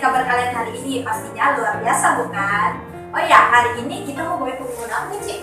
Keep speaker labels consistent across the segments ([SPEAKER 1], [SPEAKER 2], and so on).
[SPEAKER 1] kabar kalian hari ini? Pastinya luar biasa bukan? Oh ya, hari ini kita mau bawain pengumuman apa nih, Cik?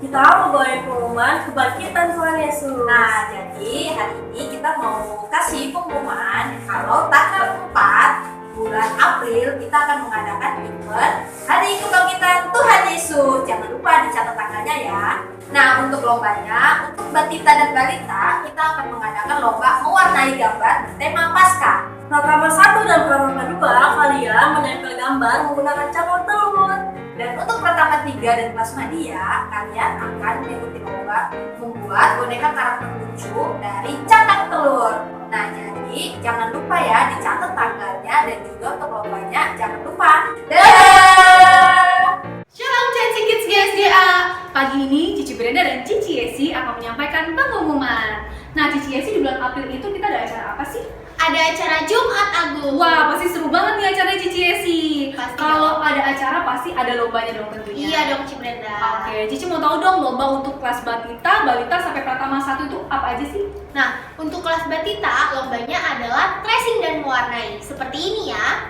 [SPEAKER 2] Kita mau bawain pengumuman kebangkitan Tuhan Yesus.
[SPEAKER 1] Nah, jadi hari ini kita mau kasih pengumuman kalau tanggal 4 bulan April kita akan mengadakan event Hari Kebangkitan Tuhan Yesus. Jangan lupa dicatat tanggalnya ya. Nah, untuk lombanya, untuk batita dan balita, kita akan mengadakan lomba mewarnai gambar bertema Paskah.
[SPEAKER 2] Pratama 1 dan Pratama 2 kalian menempel gambar menggunakan cat telur.
[SPEAKER 1] Dan untuk Pratama 3 dan kelas media, kalian akan mengikuti lomba membuat boneka karakter lucu dari cakang telur. Nah, jadi jangan lupa ya dicatat tanggalnya dan juga untuk lombanya jangan lupa. Dadah!
[SPEAKER 3] Shalom Cici Kids GSDA. Pagi ini Cici Brenda dan Cici Yesi akan menyampaikan pengumuman. Nah, Cici Yesi di bulan April itu kita ada acara apa sih?
[SPEAKER 4] Ada acara Jumat Agung.
[SPEAKER 3] Wah, pasti seru banget nih acaranya Cici Yesi.
[SPEAKER 4] Pasti
[SPEAKER 3] Kalau ada acara pasti ada lombanya dong tentunya.
[SPEAKER 4] Iya dong Cici Brenda.
[SPEAKER 3] Oke, Cici mau tahu dong lomba untuk kelas balita sampai Pratama 1 itu apa aja sih?
[SPEAKER 4] Nah, untuk kelas batita lombanya adalah tracing dan mewarnai. Seperti ini ya.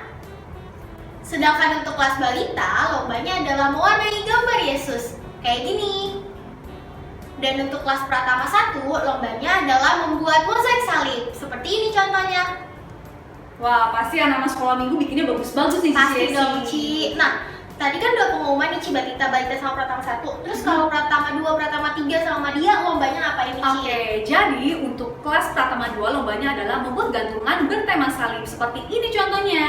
[SPEAKER 4] Sedangkan untuk kelas balita lombanya adalah mewarnai gambar Yesus. Kayak gini. Dan untuk kelas Pratama 1 lombanya adalah membuat mozaik salib. Seperti ini contohnya.
[SPEAKER 3] Wah, pasti anak-anak sekolah minggu bikinnya bagus-bagus nih Cici
[SPEAKER 4] Pasti
[SPEAKER 3] Yesi.
[SPEAKER 4] dong, Ci. Nah, tadi kan udah pengumuman nih Ci, balita sama Pratama 1. Terus kalau Pratama 2, Pratama 3 sama dia lombanya apa ini, Ci?
[SPEAKER 3] Oke, jadi untuk kelas Pratama 2 lombanya adalah membuat gantungan bertema salib. Seperti ini contohnya.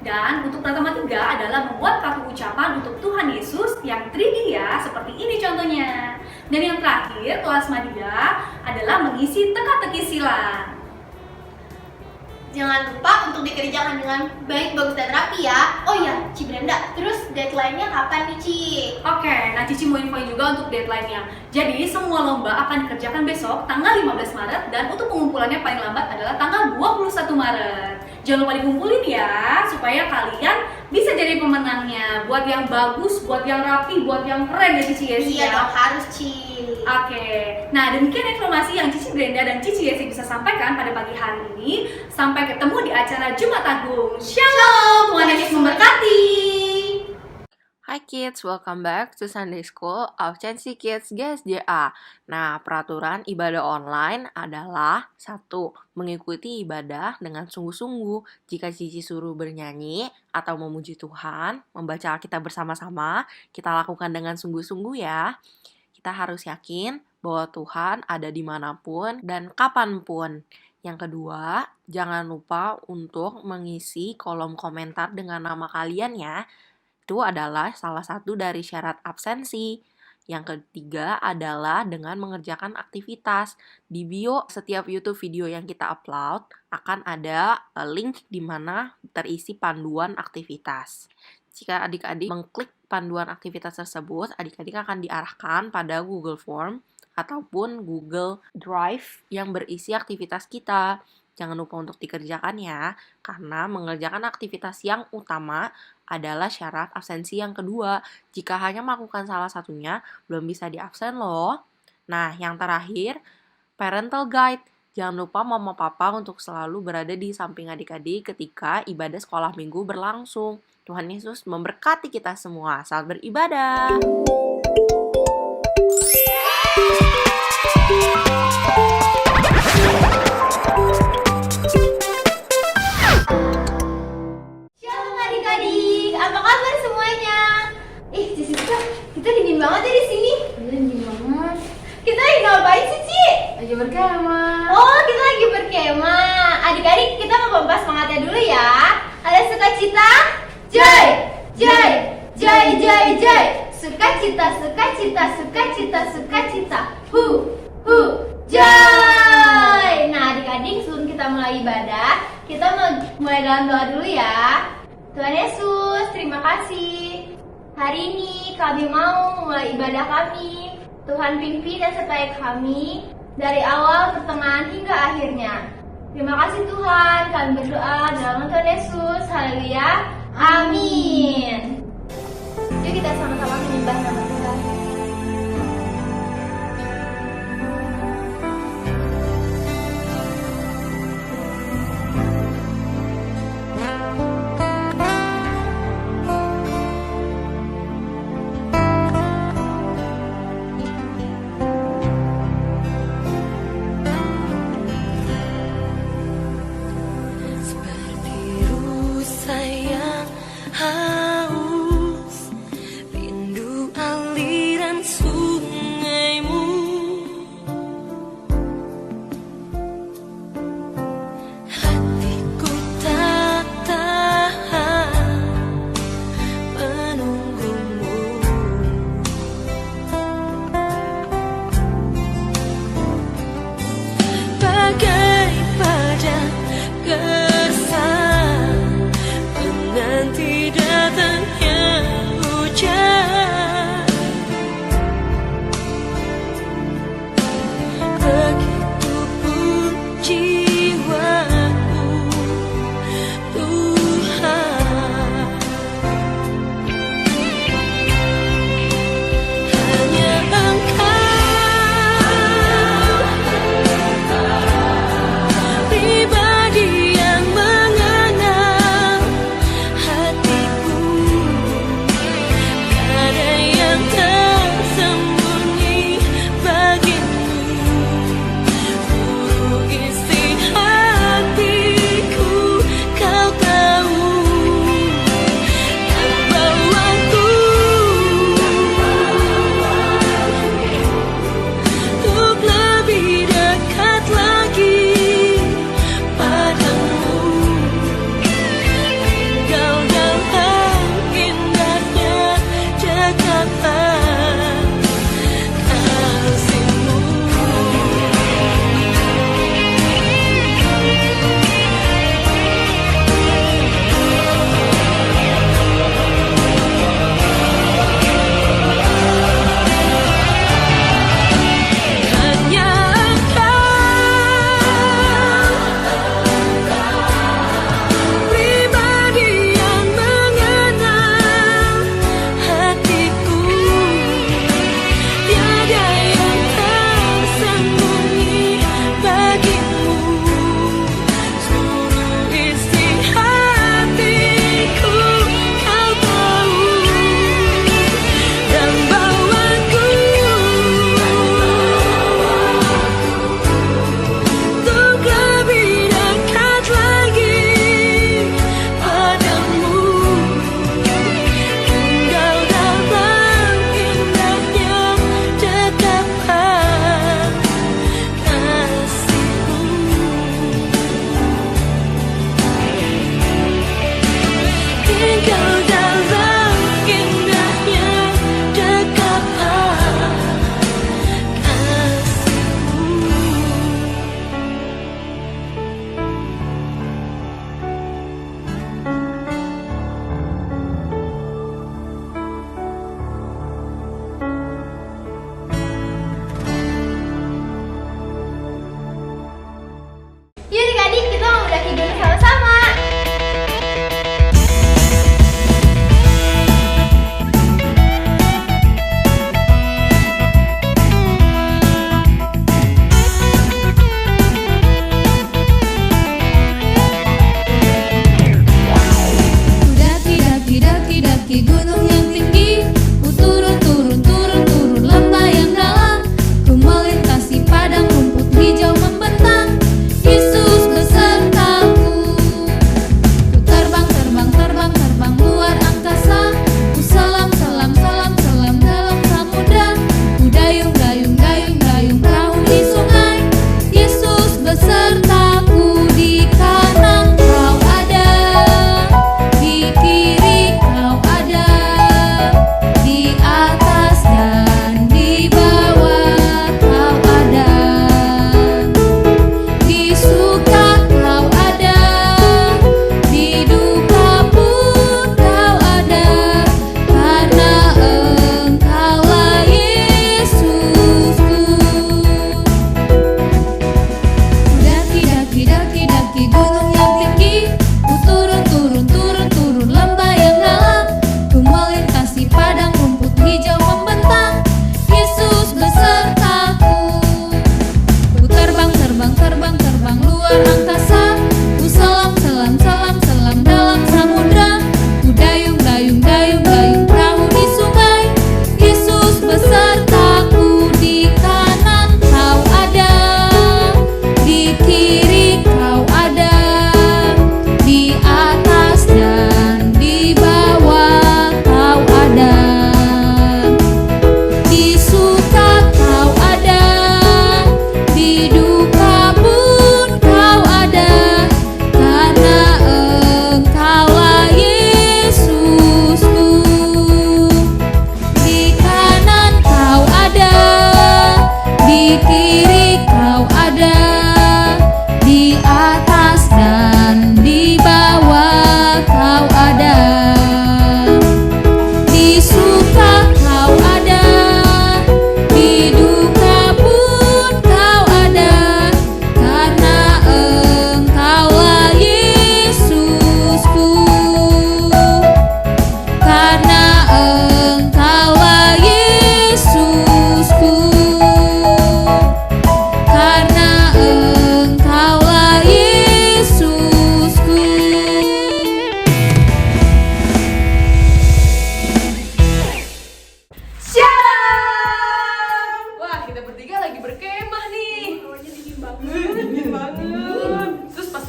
[SPEAKER 3] Dan untuk Pratama 3 adalah membuat kartu ucapan untuk Tuhan Yesus yang 3D ya, seperti ini contohnya. Dan yang terakhir, kelas media adalah mengisi teka-teki silang.
[SPEAKER 4] Jangan lupa untuk dikerjakan dengan baik, bagus, dan rapi ya. Oh iya, Ci Brenda, terus deadline-nya kapan nih, Ci?
[SPEAKER 3] Oke, nah Cici mau infoin juga untuk deadline-nya. Jadi semua lomba akan dikerjakan besok tanggal 15 Maret dan untuk pengumpulannya paling lambat adalah tanggal 21 Maret. Jangan lupa dikumpulin ya, supaya kalian bisa jadi pemenangnya. Buat yang bagus, buat yang rapi, buat yang keren ya Cici Yesi
[SPEAKER 4] Iya
[SPEAKER 3] ya.
[SPEAKER 4] dong, harus Ci.
[SPEAKER 3] Oke, nah demikian informasi yang Cici Brenda dan Cici Yesi bisa sampaikan pada pagi hari ini. Sampai ketemu di acara Jumat Agung. Shalom, Tuhan Yesus memberkati.
[SPEAKER 5] Hi kids, welcome back to Sunday School of Chancy Kids GSDA. Nah, peraturan ibadah online adalah 1. Mengikuti ibadah dengan sungguh-sungguh. Jika Cici suruh bernyanyi atau memuji Tuhan, membaca Alkitab bersama-sama, kita lakukan dengan sungguh-sungguh ya. Kita harus yakin bahwa Tuhan ada dimanapun dan kapanpun. Yang kedua, jangan lupa untuk mengisi kolom komentar dengan nama kalian ya. Itu adalah salah satu dari syarat absensi. Yang ketiga adalah dengan mengerjakan aktivitas. Di bio setiap YouTube video yang kita upload akan ada link di mana terisi panduan aktivitas. Jika adik-adik mengklik panduan aktivitas tersebut, adik-adik akan diarahkan pada Google Form ataupun Google Drive yang berisi aktivitas kita. Jangan lupa untuk dikerjakan ya, karena mengerjakan aktivitas yang utama adalah syarat absensi yang kedua. Jika hanya melakukan salah satunya, belum bisa diabsen loh. Nah, yang terakhir, parental guide. Jangan lupa mama papa untuk selalu berada di samping adik-adik ketika ibadah sekolah minggu berlangsung. Tuhan Yesus memberkati kita semua. Selamat beribadah.
[SPEAKER 4] Shalom adik-adik, apa kabar semuanya? Jessica, kita dingin banget ya di sini.
[SPEAKER 2] Iya, dingin banget.
[SPEAKER 4] Kita lagi ngapain sih, Ci?
[SPEAKER 2] Lagi berkemah.
[SPEAKER 4] Oh, kita lagi berkemah. Adik-adik, kita mau pompa semangatnya dulu ya. Ada sukacita, joy, joy, joy, joy, joy. Sukacita, sukacita, sukacita, sukacita. Hu, joy. Nah, adik-adik, sebelum kita mulai ibadah, kita mau mulai dalam doa dulu ya. Tuhan Yesus, terima kasih. Hari ini kami mau mulai ibadah kami. Tuhan pimpin dan sertai kami dari awal, pertengahan hingga akhirnya. Terima kasih Tuhan, kami berdoa dalam nama Tuhan Yesus. Haleluya. Amin. Yuk kita sama-sama menyembah nama Tuhan.
[SPEAKER 6] haus, rindu aliran sungaimu. Hatiku tak tahan menunggumu. Bagai pada gersang menanti datang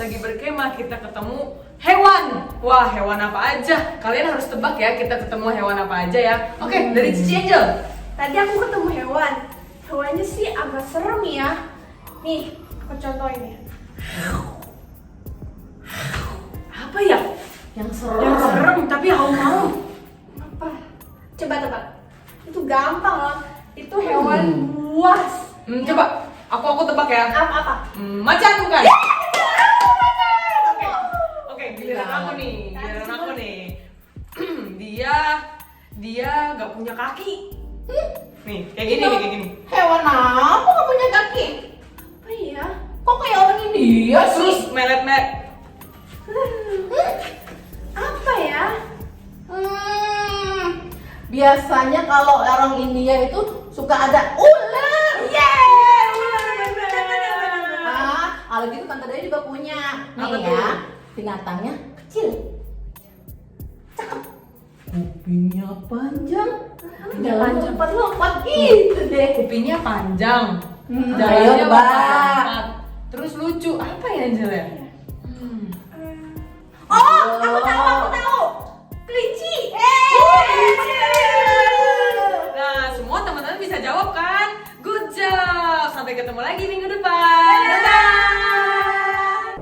[SPEAKER 7] lagi berkemah kita ketemu hewan. Wah, hewan apa aja? Kalian harus tebak ya, kita ketemu hewan apa aja ya. Oke, dari Cici Angel.
[SPEAKER 2] Tadi aku ketemu hewan. Hewannya sih agak serem ya. Nih, aku contohin ya.
[SPEAKER 7] Apa ya? Yang serem.
[SPEAKER 2] Yang serem tapi haum-haum.
[SPEAKER 7] Apa?
[SPEAKER 2] Coba tebak. Itu gampang loh. Itu hewan buas.
[SPEAKER 7] Coba, aku tebak ya.
[SPEAKER 2] Apa?
[SPEAKER 7] Macan bukan? Oke, giliran aku nih. Dia nggak punya kaki. Nih, kayak gini.
[SPEAKER 8] Hewan apa gak punya kaki?
[SPEAKER 2] Apa ya?
[SPEAKER 8] Kok kayak orang India sih?
[SPEAKER 7] Terus melet-melet.
[SPEAKER 2] Apa ya?
[SPEAKER 8] Biasanya kalau orang India itu suka ada ular. Kalau gitu Tante Daya juga punya.
[SPEAKER 7] Apa
[SPEAKER 8] Nih
[SPEAKER 7] tuh?
[SPEAKER 8] ya, binatangnya kecil. Cakep. Kupingnya panjang. Jalannya lompat-lompat gitu deh.
[SPEAKER 7] Kupingnya panjang.
[SPEAKER 8] Ayo
[SPEAKER 7] Jalannya
[SPEAKER 8] tebak.
[SPEAKER 7] lompat-lompat. Terus lucu. Apa ya Angel ya?
[SPEAKER 2] Oh, aku tahu. Kelinci.
[SPEAKER 7] Nah, semua teman-teman bisa jawab kan? Good job. Sampai ketemu lagi minggu depan.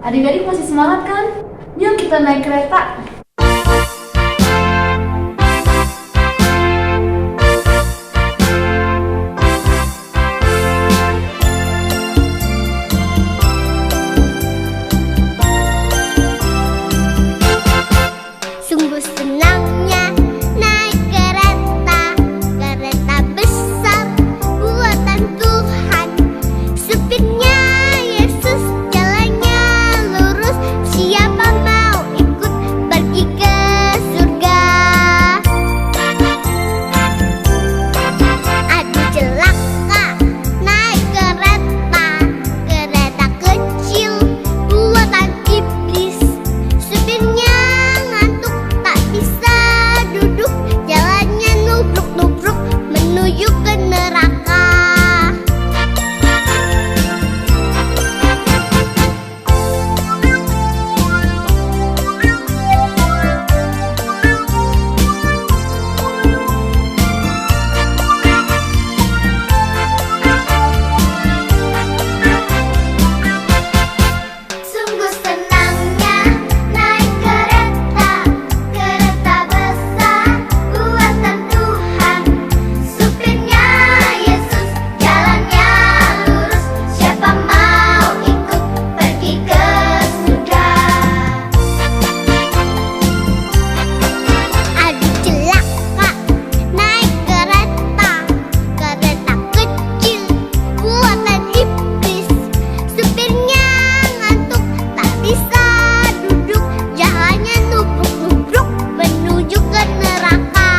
[SPEAKER 9] Adik-adik masih semangat kan? Yuk kita naik kereta.
[SPEAKER 4] Sungguh senangnya naik kereta, kereta besar buatan Tuhan. Supirnya Yesus, jalannya lurus. Siapa mau ikut pergi ke surga? Aduh celaka naik kereta, kereta kecil buatan iblis. Supirnya ngantuk tak bisa duduk, jalannya nubruk-nubruk menuju ke neraka. Sungguh senangnya naik kereta, kereta besar buatan Tuhan. Supirnya Yesus, jalannya lurus. Siapa mau ikut pergi ke surga? Aduh celaka naik kereta, kereta kecil buatan iblis. Supirnya ngantuk tak bisa duduk, jalannya nubruk-nubruk menuju ke neraka.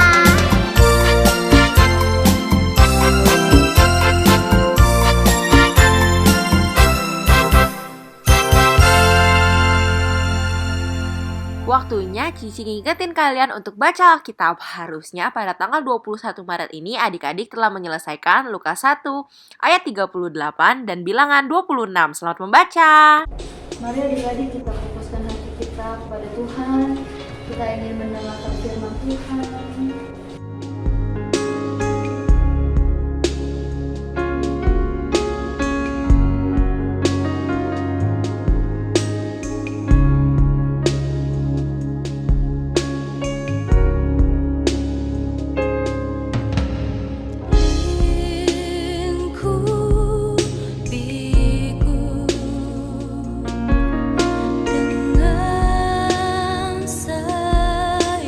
[SPEAKER 5] Waktunya Cici ngingetin kalian untuk baca Alkitab. Harusnya pada tanggal 21 Maret ini adik-adik telah menyelesaikan Lukas 1 ayat 38 dan bilangan 26. Selamat membaca.
[SPEAKER 9] Mari adik-adik kita fokuskan hati kita kepada Tuhan. Kita ingin mendengarkan firman Tuhan.
[SPEAKER 6] Lingku biku dengan sayapmu.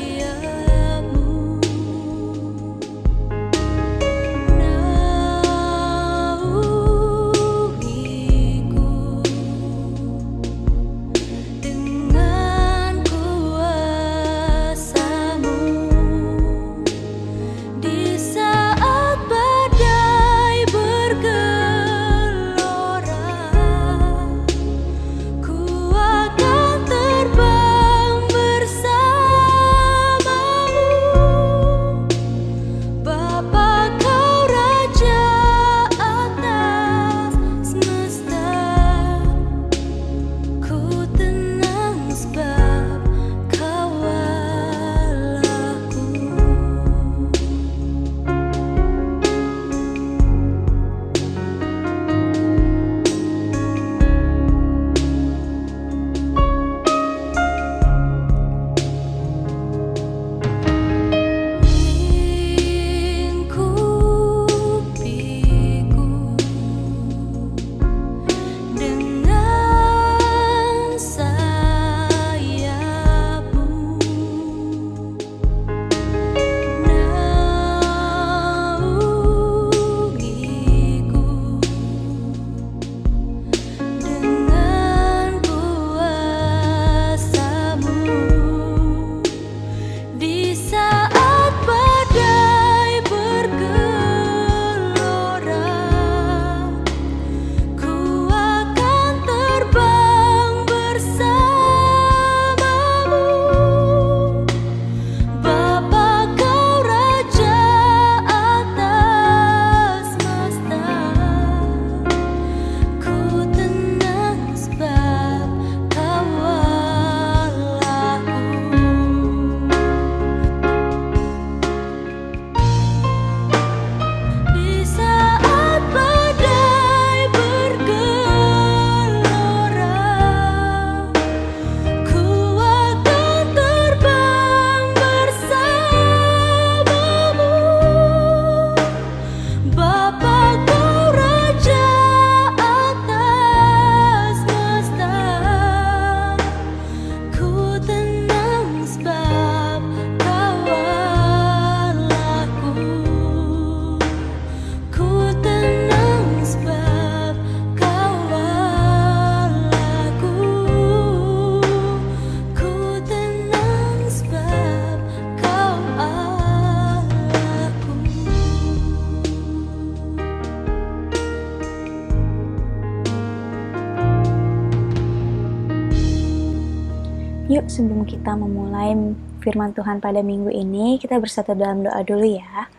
[SPEAKER 10] Yuk sebelum kita memulai firman Tuhan pada minggu ini, kita bersatu dalam doa dulu ya.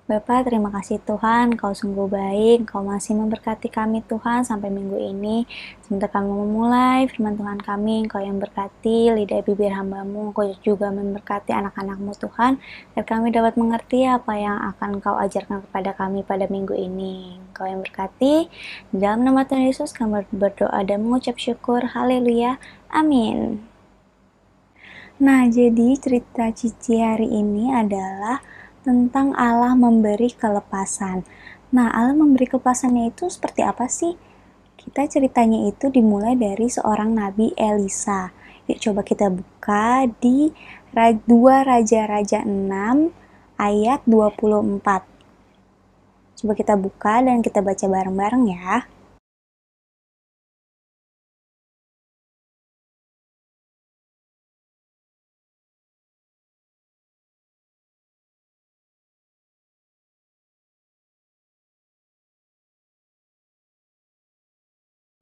[SPEAKER 10] Bapa, terima kasih Tuhan, Kau sungguh baik, Kau masih memberkati kami Tuhan sampai minggu ini. Sebentar kami memulai firman Tuhan kami, Kau yang berkati lidah bibir hamba-Mu, Kau juga memberkati anak-anak-Mu Tuhan, agar kami dapat mengerti apa yang akan Kau ajarkan kepada kami pada minggu ini. Kau yang berkati, di dalam nama Tuhan Yesus kami berdoa dan mengucap syukur, haleluya, amin. Nah, jadi cerita Cici hari ini adalah tentang Allah memberi kelepasan. Nah, Allah memberi kelepasannya itu seperti apa sih? Kita ceritanya itu dimulai dari seorang Nabi Elisa. Yuk coba kita buka di 2 Raja-Raja 6 ayat 24. Coba kita buka dan kita baca bareng-bareng ya.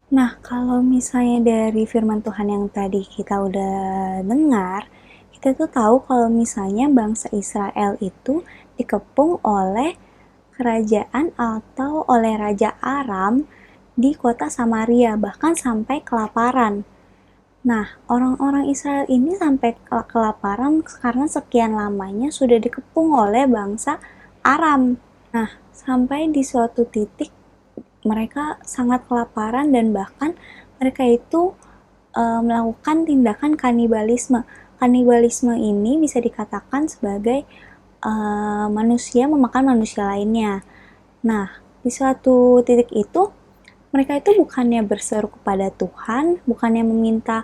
[SPEAKER 10] Nah, kalau misalnya dari firman Tuhan yang tadi kita udah dengar, kita tuh tahu kalau misalnya bangsa Israel itu dikepung oleh kerajaan atau oleh Raja Aram di kota Samaria, bahkan sampai kelaparan. Nah, orang-orang Israel ini sampai kelaparan karena sekian lamanya sudah dikepung oleh bangsa Aram. Nah, sampai di suatu titik mereka sangat kelaparan dan bahkan mereka itu melakukan tindakan kanibalisme. Kanibalisme ini bisa dikatakan sebagai manusia memakan manusia lainnya. Nah, di suatu titik itu mereka itu bukannya berseru kepada Tuhan, bukannya meminta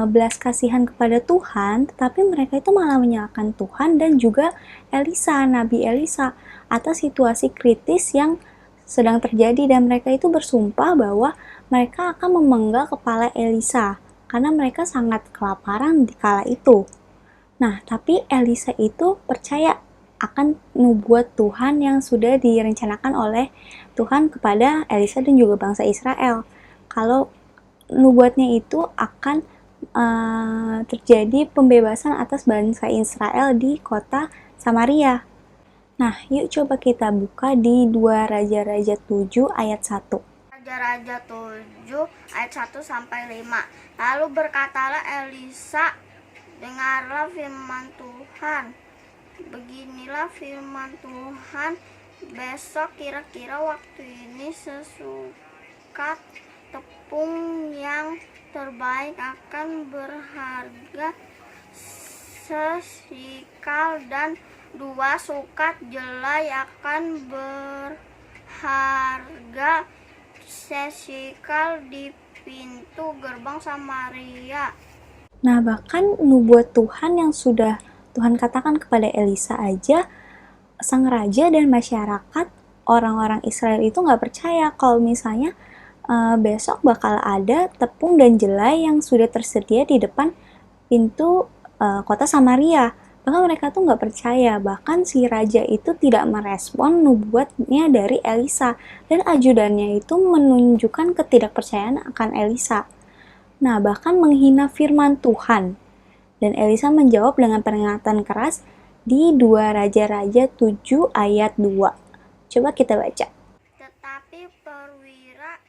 [SPEAKER 10] belas kasihan kepada Tuhan, tetapi mereka itu malah menyalahkan Tuhan dan juga Elisa, Nabi Elisa, atas situasi kritis yang sedang terjadi, dan mereka itu bersumpah bahwa mereka akan memenggal kepala Elisa karena mereka sangat kelaparan di kala itu. Nah, tapi Elisa itu percaya akan nubuat Tuhan yang sudah direncanakan oleh Tuhan kepada Elisa dan juga bangsa Israel. Kalau nubuatnya itu akan terjadi pembebasan atas bangsa Israel di kota Samaria. Nah, yuk coba kita buka di 2 Raja-Raja 7 ayat 1.
[SPEAKER 11] Raja-Raja 7 ayat 1 sampai 5. Lalu berkatalah Elisa, dengarlah firman Tuhan. Beginilah firman Tuhan, besok kira-kira waktu ini sesukat tepung yang terbaik akan berharga sesikal dan 2 sukat jelai akan berharga sesikal di pintu gerbang Samaria.
[SPEAKER 10] Nah, bahkan nubuat Tuhan yang sudah Tuhan katakan kepada Elisa aja, sang raja dan masyarakat orang-orang Israel itu nggak percaya kalau misalnya besok bakal ada tepung dan jelai yang sudah tersedia di depan pintu kota Samaria. Bahkan mereka tuh nggak percaya, bahkan si raja itu tidak merespon nubuatnya dari Elisa, dan ajudannya itu menunjukkan ketidakpercayaan akan Elisa. Nah, bahkan menghina firman Tuhan. Dan Elisa menjawab dengan peringatan keras di 2 Raja-Raja 7 ayat 2. Coba kita baca.
[SPEAKER 11] Tetapi perwira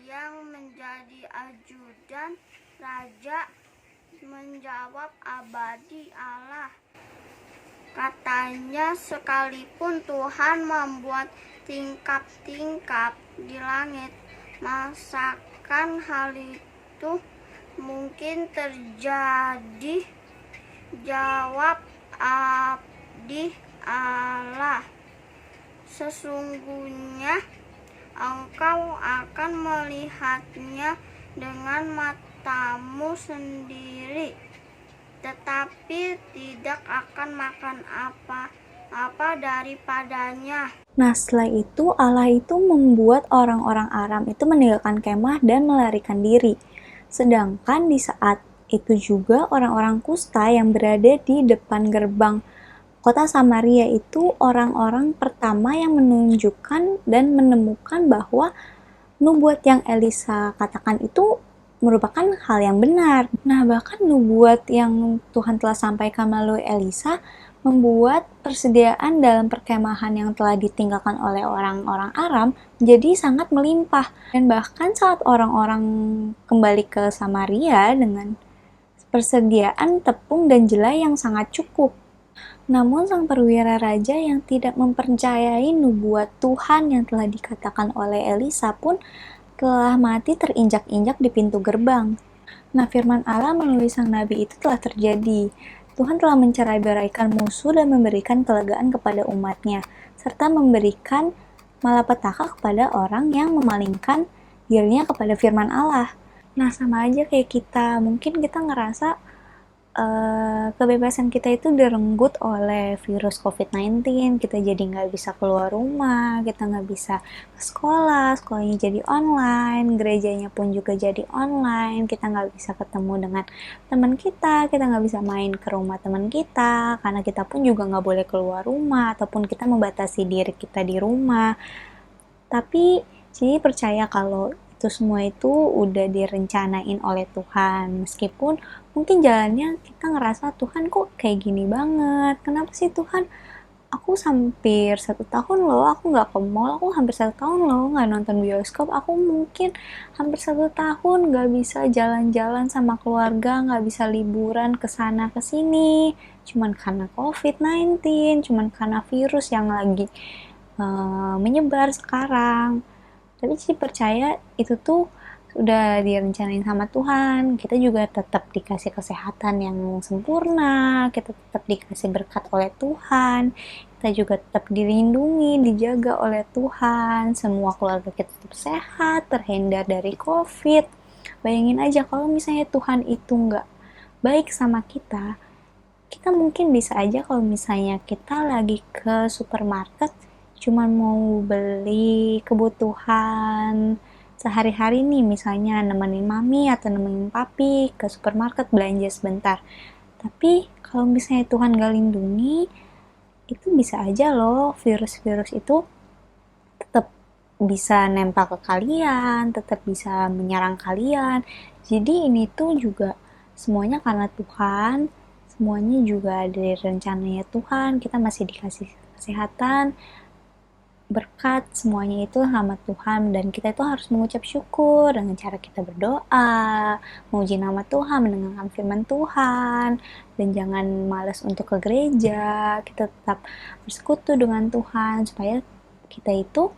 [SPEAKER 11] yang menjadi ajudan raja menjawab, abadi Allah. Katanya, sekalipun Tuhan membuat tingkap-tingkap di langit, masakan hal itu mungkin terjadi? Jawab abdi Allah, sesungguhnya engkau akan melihatnya dengan matamu sendiri, tetapi tidak akan makan apa-apa daripadanya.
[SPEAKER 10] Nah, setelah itu Allah itu membuat orang-orang Aram itu meninggalkan kemah dan melarikan diri. Sedangkan di saat itu juga orang-orang Kusta yang berada di depan gerbang kota Samaria itu orang-orang pertama yang menunjukkan dan menemukan bahwa nubuat yang Elisa katakan itu merupakan hal yang benar. Nah, bahkan nubuat yang Tuhan telah sampaikan melalui Elisa membuat persediaan dalam perkemahan yang telah ditinggalkan oleh orang-orang Aram jadi sangat melimpah. Dan bahkan saat orang-orang kembali ke Samaria dengan persediaan tepung dan jelai yang sangat cukup. Namun sang perwira raja yang tidak mempercayai nubuat Tuhan yang telah dikatakan oleh Elisa pun telah mati terinjak-injak di pintu gerbang. Nah, firman Allah melalui sang nabi itu telah terjadi. Tuhan telah mencerai-beraikan musuh dan memberikan kelegaan kepada umatnya, serta memberikan malapetaka kepada orang yang memalingkan dirinya kepada firman Allah. Nah, sama aja kayak kita. Mungkin kita ngerasa kebebasan kita itu direnggut oleh virus COVID-19, kita jadi nggak bisa keluar rumah, kita nggak bisa ke sekolah, sekolahnya jadi online, gerejanya pun juga jadi online, kita nggak bisa ketemu dengan teman kita nggak bisa main ke rumah teman kita, karena kita pun juga nggak boleh keluar rumah, ataupun kita membatasi diri kita di rumah. Tapi jadi percaya kalau itu semua itu udah direncanain oleh Tuhan, meskipun mungkin jalannya kita ngerasa Tuhan kok kayak gini banget, kenapa sih Tuhan, aku hampir 1 tahun loh aku nggak ke mall, aku hampir 1 tahun loh nggak nonton bioskop, aku mungkin hampir 1 tahun nggak bisa jalan-jalan sama keluarga, nggak bisa liburan ke sana ke sini, cuman karena COVID-19, cuman karena virus yang lagi menyebar sekarang. Tapi sih percaya itu tuh udah direncanain sama Tuhan. Kita juga tetap dikasih kesehatan yang sempurna, kita tetap dikasih berkat oleh Tuhan, kita juga tetap dilindungi, dijaga oleh Tuhan, semua keluarga kita tetap sehat, terhindar dari COVID. Bayangin aja kalau misalnya Tuhan itu nggak baik sama kita mungkin bisa aja kalau misalnya kita lagi ke supermarket cuman mau beli kebutuhan sehari-hari nih, misalnya nemenin mami atau nemenin papi ke supermarket belanja sebentar. Tapi kalau misalnya Tuhan gak lindungi, itu bisa aja loh virus-virus itu tetap bisa nempel ke kalian, tetap bisa menyerang kalian. Jadi ini tuh juga semuanya karena Tuhan, semuanya juga dari rencananya Tuhan, kita masih dikasih kesehatan, berkat, semuanya itu sama Tuhan, dan kita itu harus mengucap syukur dengan cara kita berdoa, memuji nama Tuhan, mendengarkan firman Tuhan, dan jangan malas untuk ke gereja. Kita tetap bersekutu dengan Tuhan supaya kita itu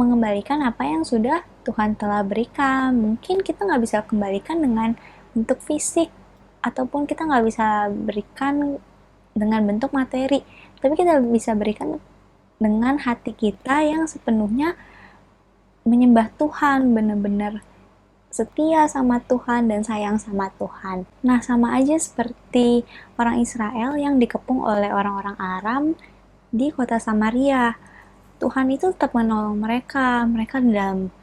[SPEAKER 10] mengembalikan apa yang sudah Tuhan telah berikan. Mungkin kita nggak bisa kembalikan dengan bentuk fisik, ataupun kita nggak bisa berikan dengan bentuk materi, tapi kita bisa berikan dengan hati kita yang sepenuhnya menyembah Tuhan, benar-benar setia sama Tuhan dan sayang sama Tuhan. Nah, sama aja seperti orang Israel yang dikepung oleh orang-orang Aram di kota Samaria. Tuhan itu tetap menolong mereka dalam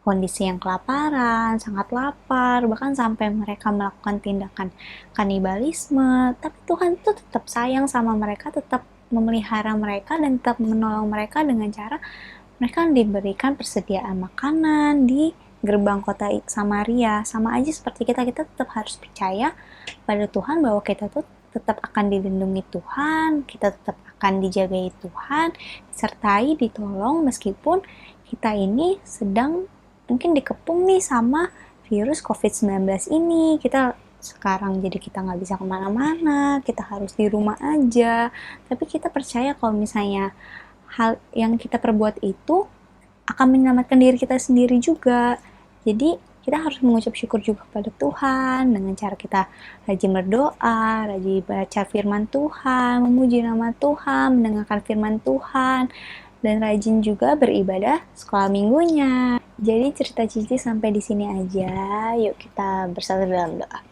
[SPEAKER 10] kondisi yang kelaparan, sangat lapar, bahkan sampai mereka melakukan tindakan kanibalisme, tapi Tuhan itu tetap sayang sama mereka, tetap memelihara mereka dan tetap menolong mereka dengan cara mereka diberikan persediaan makanan di gerbang kota Samaria. Sama aja seperti kita tetap harus percaya pada Tuhan bahwa kita tuh tetap akan dilindungi Tuhan, kita tetap akan dijagai Tuhan, disertai, ditolong meskipun kita ini sedang mungkin dikepung nih sama virus COVID-19 ini. Kita sekarang jadi kita nggak bisa kemana-mana, kita harus di rumah aja, tapi kita percaya kalau misalnya hal yang kita perbuat itu akan menyelamatkan diri kita sendiri juga. Jadi kita harus mengucap syukur juga kepada Tuhan dengan cara kita rajin berdoa, rajin baca firman Tuhan, memuji nama Tuhan, mendengarkan firman Tuhan, dan rajin juga beribadah sekolah minggunya. Jadi cerita Cici sampai di sini aja. Yuk kita bersatu dalam doa.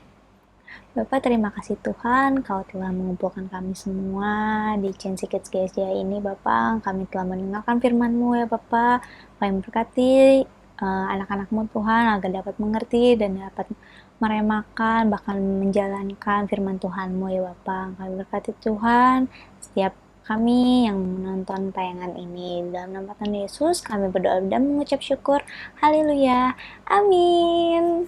[SPEAKER 10] Bapak, terima kasih Tuhan, Kau telah mengumpulkan kami semua di Chancy Kids GSJ ini, Bapak. Kami telah mendengarkan firman-Mu ya Bapak. Kami berkati anak-anak-Mu Tuhan agar dapat mengerti dan dapat meremakan, bahkan menjalankan firman Tuhan-Mu ya Bapak. Kami berkati Tuhan setiap kami yang menonton tayangan ini. Dalam nama Tuhan Yesus kami berdoa dan mengucap syukur. Haleluya. Amin.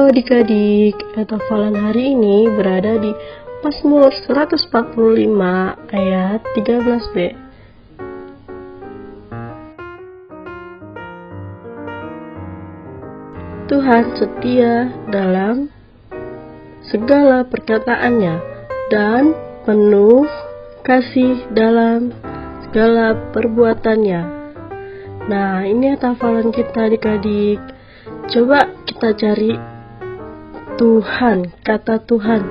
[SPEAKER 2] Halo adik-adik, hafalan hari ini berada di Mazmur 145 ayat 13b. Tuhan setia dalam segala perkataannya dan penuh kasih dalam segala perbuatannya. Nah, ini hafalan kita adik-adik. Coba kita cari Tuhan, kata Tuhan.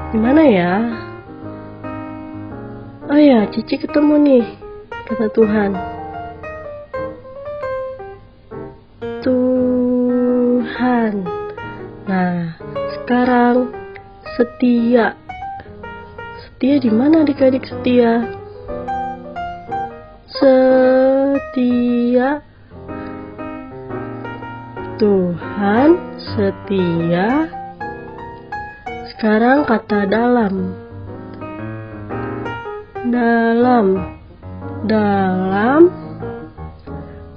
[SPEAKER 2] Gimana ya? Oh ya, Cici ketemu nih kata Tuhan. Tuhan. Nah, sekarang setia. Setia di mana adik-adik setia? Setia. Tuhan setia. Sekarang kata dalam. Dalam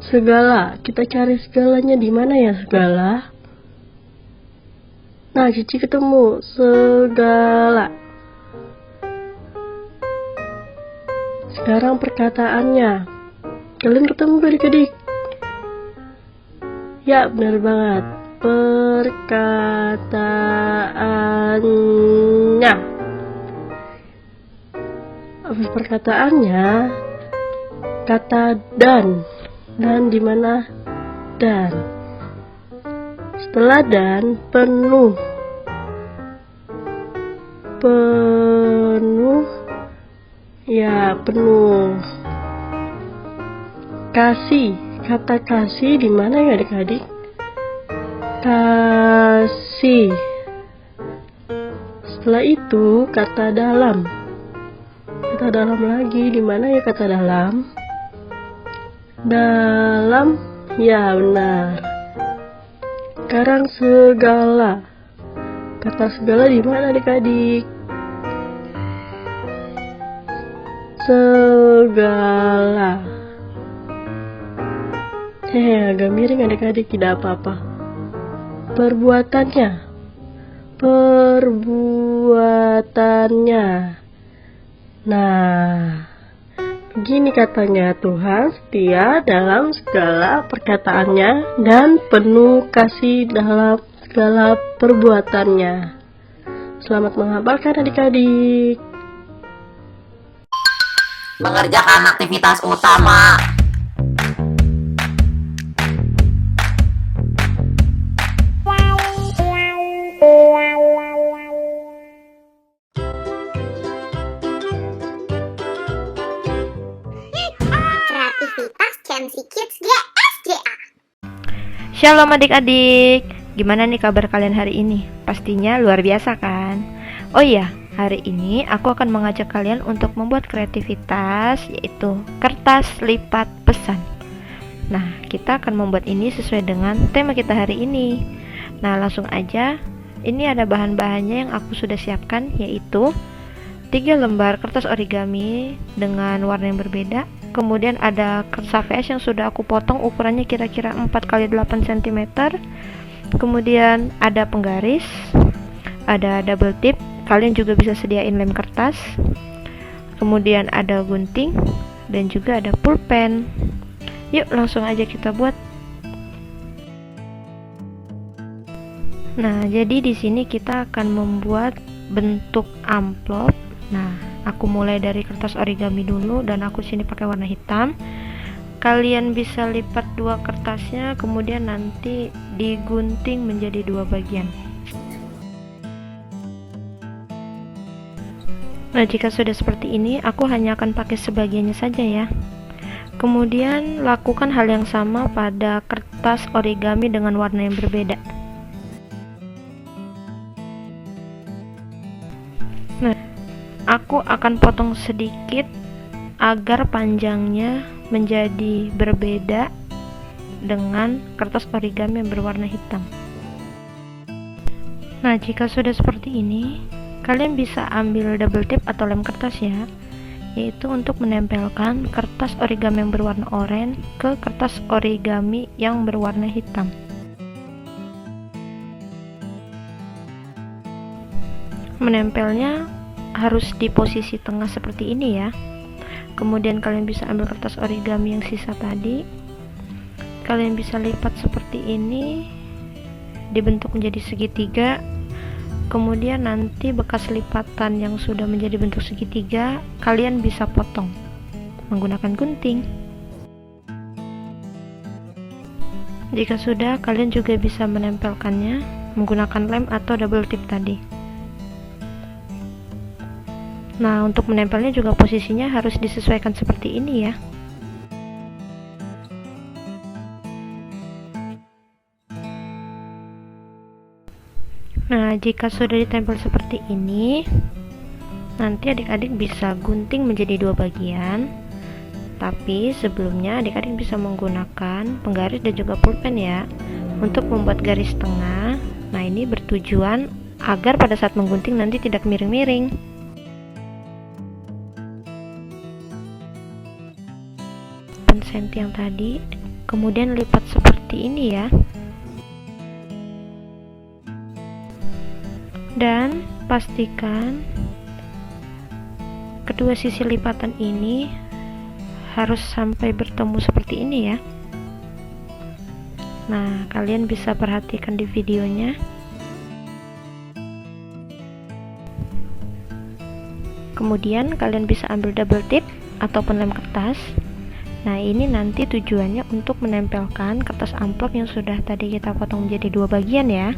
[SPEAKER 2] segala. Kita cari segalanya di mana ya segala? Nah, Cici ketemu segala. Sekarang perkataannya. Kalian ketemu adik-adik? Ya, benar banget. Perkataannya. Apa perkataannya? Kata dan. Dan di mana? Dan. Setelah dan, penuh. Penuh. Ya, penuh. Kasih. Kata kasih di mana ya adik-adik? Kasih. Setelah itu kata dalam. Kata dalam lagi di mana ya kata dalam? Dalam. Ya, benar. Sekarang segala. Kata segala di mana adik-adik? Segala. Agak miring adik-adik, tidak apa-apa. Perbuatannya. Nah, begini katanya, Tuhan setia dalam segala perkataannya dan penuh kasih dalam segala perbuatannya. Selamat menghafalkan adik-adik.
[SPEAKER 12] Mengerjakan aktivitas utama.
[SPEAKER 11] Kreativitas Chancy Kids GSJA.
[SPEAKER 13] Shalom adik-adik, gimana nih kabar kalian hari ini? Pastinya luar biasa kan? Oh iya, hari ini aku akan mengajak kalian untuk membuat kreativitas, yaitu kertas lipat pesan. Nah, kita akan membuat ini sesuai dengan tema kita hari ini. Nah, langsung aja. Ini ada bahan-bahannya yang aku sudah siapkan, yaitu 3 lembar kertas origami dengan warna yang berbeda. Kemudian ada kertas HVS yang sudah aku potong ukurannya kira-kira 4x8 cm. Kemudian ada penggaris, ada double tip. Kalian juga bisa sediain lem kertas. Kemudian ada gunting dan juga ada pulpen. Yuk langsung aja kita buat. Nah, jadi di sini kita akan membuat bentuk amplop. Nah, aku mulai dari kertas origami dulu dan aku sini pakai warna hitam. Kalian bisa lipat 2 kertasnya, kemudian nanti digunting menjadi 2 bagian. Nah, jika sudah seperti ini, aku hanya akan pakai sebagiannya saja ya. Kemudian lakukan hal yang sama pada kertas origami dengan warna yang berbeda. Nah, aku akan potong sedikit agar panjangnya menjadi berbeda dengan kertas origami yang berwarna hitam. Nah, jika sudah seperti ini, kalian bisa ambil double tip atau lem kertas ya, yaitu untuk menempelkan kertas origami yang berwarna oranye ke kertas origami yang berwarna hitam. menempelnya harus di posisi tengah seperti ini ya. Kemudian kalian bisa ambil kertas origami yang sisa tadi, kalian bisa lipat seperti ini, dibentuk menjadi segitiga. Kemudian nanti bekas lipatan yang sudah menjadi bentuk segitiga kalian bisa potong menggunakan gunting. Jika sudah, kalian juga bisa menempelkannya menggunakan lem atau double tip tadi. Nah, untuk menempelnya juga posisinya harus disesuaikan seperti ini ya. Nah, jika sudah ditempel seperti ini, nanti adik-adik bisa gunting menjadi dua bagian. Tapi sebelumnya adik-adik bisa menggunakan penggaris dan juga pulpen ya untuk membuat garis tengah. Nah, ini bertujuan agar pada saat menggunting nanti tidak miring-miring. Senti yang tadi, kemudian lipat seperti ini ya. Dan pastikan kedua sisi lipatan ini harus sampai bertemu seperti ini ya. Nah, kalian bisa perhatikan di videonya. Kemudian kalian bisa ambil double tip ataupun lem kertas. Nah, ini nanti tujuannya untuk menempelkan kertas amplop yang sudah tadi kita potong menjadi dua bagian ya.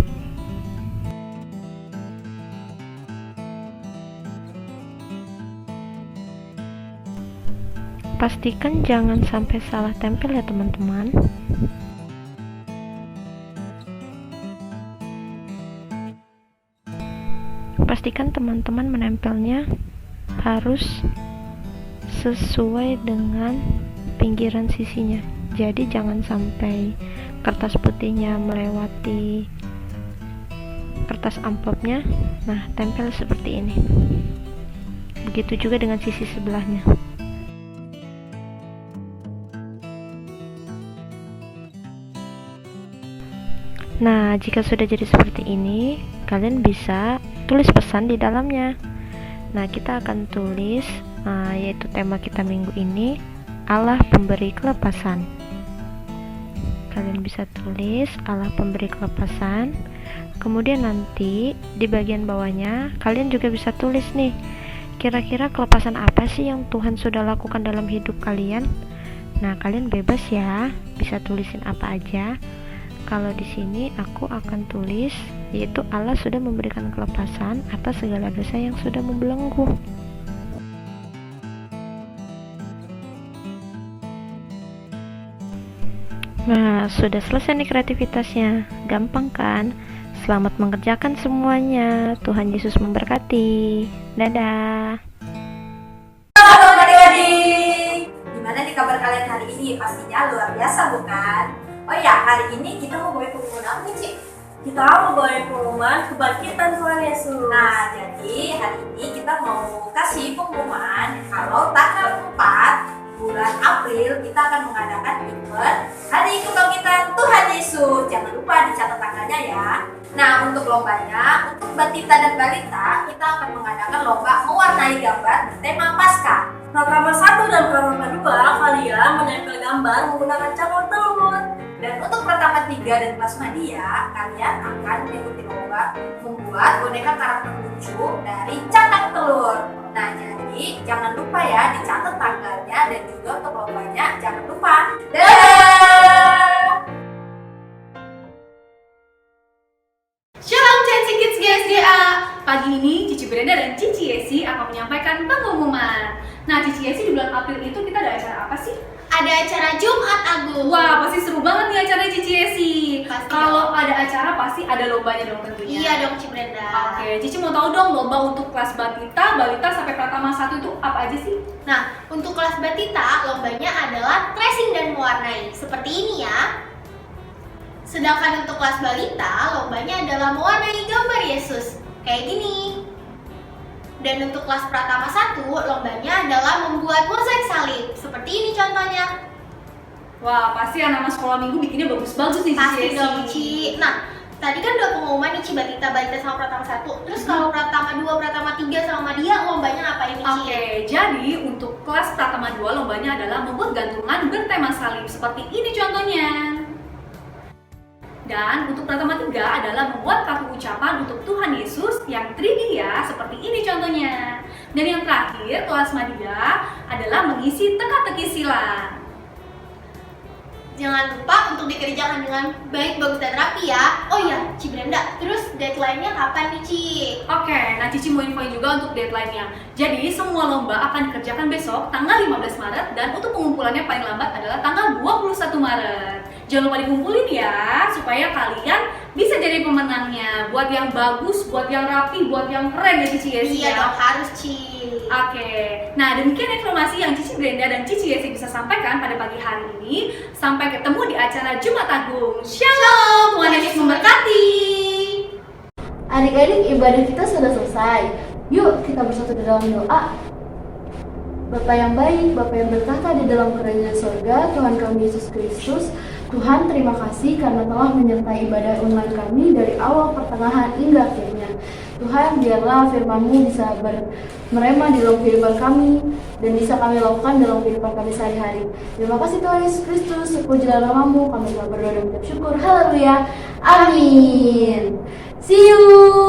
[SPEAKER 13] Pastikan jangan sampai salah tempel ya teman-teman. Pastikan teman-teman menempelnya harus sesuai dengan pinggiran sisinya. Jadi jangan sampai kertas putihnya melewati kertas amplopnya. Nah, tempel seperti ini. Begitu juga dengan sisi sebelahnya. Nah, jika sudah jadi seperti ini, kalian bisa tulis pesan di dalamnya. Nah, kita akan tulis yaitu tema kita minggu ini, Allah pemberi kelepasan. Kalian bisa tulis Allah pemberi kelepasan. Kemudian nanti di bagian bawahnya kalian juga bisa tulis nih, kira-kira kelepasan apa sih yang Tuhan sudah lakukan dalam hidup kalian. Nah, kalian bebas ya, bisa tulisin apa aja. Kalau di sini aku akan tulis yaitu Allah sudah memberikan kelepasan atas segala dosa yang sudah membelenggu. Nah, sudah selesai nih kreativitasnya. Gampang kan? Selamat mengerjakan semuanya. Tuhan Yesus memberkati. Dadah.
[SPEAKER 1] Halo adik-adik. Gimana nih kabar kalian hari ini? Pastinya luar biasa bukan? Oh ya, hari ini kita mau bawain pengumuman apa nih, Cik?
[SPEAKER 2] Kita mau bawain pengumuman kebangkitan Tuhan Yesus.
[SPEAKER 1] Nah, jadi hari ini kita mau kasih pengumuman kalau tanggal 4 bulan April kita akan mengadakan event Hari Kebangkitan Tuhan Yesus. Jangan lupa dicatat tanggalnya ya. Nah, untuk lombanya, untuk batita dan balita, kita akan mengadakan lomba mewarnai gambar bertema Paskah.
[SPEAKER 2] Pratama 1 dan Pratama 2 kalian menempel gambar menggunakan cangkok telur.
[SPEAKER 1] Dan untuk Pratama 3 dan kelas Madya, kalian akan mengikuti lomba membuat boneka karakter lucu dari cangkang telur. Nah, jadi jangan lupa ya dicatat tanggalnya dan juga untuk lombanya jangan lupa. Dadah!
[SPEAKER 3] Shalom Chancy Kids GSDA. Pagi ini Cici Brenda dan Cici Yesi akan menyampaikan pengumuman. Nah, Cici Yesi di bulan April itu kita ada acara apa sih?
[SPEAKER 4] Ada acara Jumat Agung.
[SPEAKER 3] Wah, pasti seru banget nih acaranya Cici Yesi.
[SPEAKER 4] Pasti.
[SPEAKER 3] Kalau ada acara pasti ada lombanya dong tentunya.
[SPEAKER 4] Iya dong Cici Brenda.
[SPEAKER 3] Oke, Cici mau tahu dong lomba untuk kelas balita sampai Pratama 1 itu apa aja sih?
[SPEAKER 4] Nah, untuk kelas batita lombanya adalah tracing dan mewarnai. Seperti ini ya. Sedangkan untuk kelas balita lombanya adalah mewarnai gambar Yesus. Kayak gini. Dan untuk kelas Pratama 1 lombanya adalah membuat mozaik salib. Seperti ini contohnya.
[SPEAKER 3] Wah, pasti anak-anak sekolah minggu bikinnya bagus-bagus nih Cici
[SPEAKER 4] Pasti
[SPEAKER 3] Yesi.
[SPEAKER 4] dong Ci. Nah, tadi kan udah pengumuman nih Ci, Balita sama Pratama 1. Terus kalau Pratama 2, Pratama 3 sama Madia lombanya apa ini Ci?
[SPEAKER 3] Oke, jadi untuk kelas Pratama 2 lombanya adalah membuat gantungan bertema salib seperti ini contohnya. Dan untuk Pratama 3 adalah membuat kartu ucapan untuk Tuhan Yesus yang 3D ya, seperti ini contohnya. Dan yang terakhir, kelas Madia adalah mengisi teka-teki silang.
[SPEAKER 4] Jangan lupa untuk dikerjakan dengan baik, bagus, dan rapi ya. Oh iya, Ci Brenda, terus deadline-nya kapan nih Ci?
[SPEAKER 3] Oke, nah Cici mau infoin juga untuk deadline-nya. Jadi semua lomba akan dikerjakan besok tanggal 15 Maret dan untuk pengumpulannya paling lambat adalah tanggal 21 Maret. Jangan lupa dikumpulin ya, supaya kalian bisa jadi pemenangnya. Buat yang bagus, buat yang rapi, buat yang keren ya Cici Yesi.
[SPEAKER 4] Iya dong, harus Ci.
[SPEAKER 3] Oke, nah demikian informasi yang Cici Brenda dan Cici Yesi bisa sampaikan pada pagi hari ini. Sampai ketemu di acara Jumat Agung. Shalom, Tuhan Yesus memberkati.
[SPEAKER 9] Adik-adik, ibadah kita sudah selesai. Yuk kita bersatu di dalam doa. Bapa yang baik, Bapa yang berkata di dalam kerajaan surga, Tuhan kami Yesus Kristus, Tuhan terima kasih karena telah menyertai ibadah online kami dari awal, pertengahan, hingga akhirnya. Tuhan, biarlah firman-Mu bisa merema di dalam kehidupan kami dan bisa kami lakukan dalam kehidupan kami sehari-hari. Terima kasih Tuhan Yesus Kristus, terpujilah nama-Mu, kami telah berdoa dan mengucap syukur. Haleluya. Amin. See you.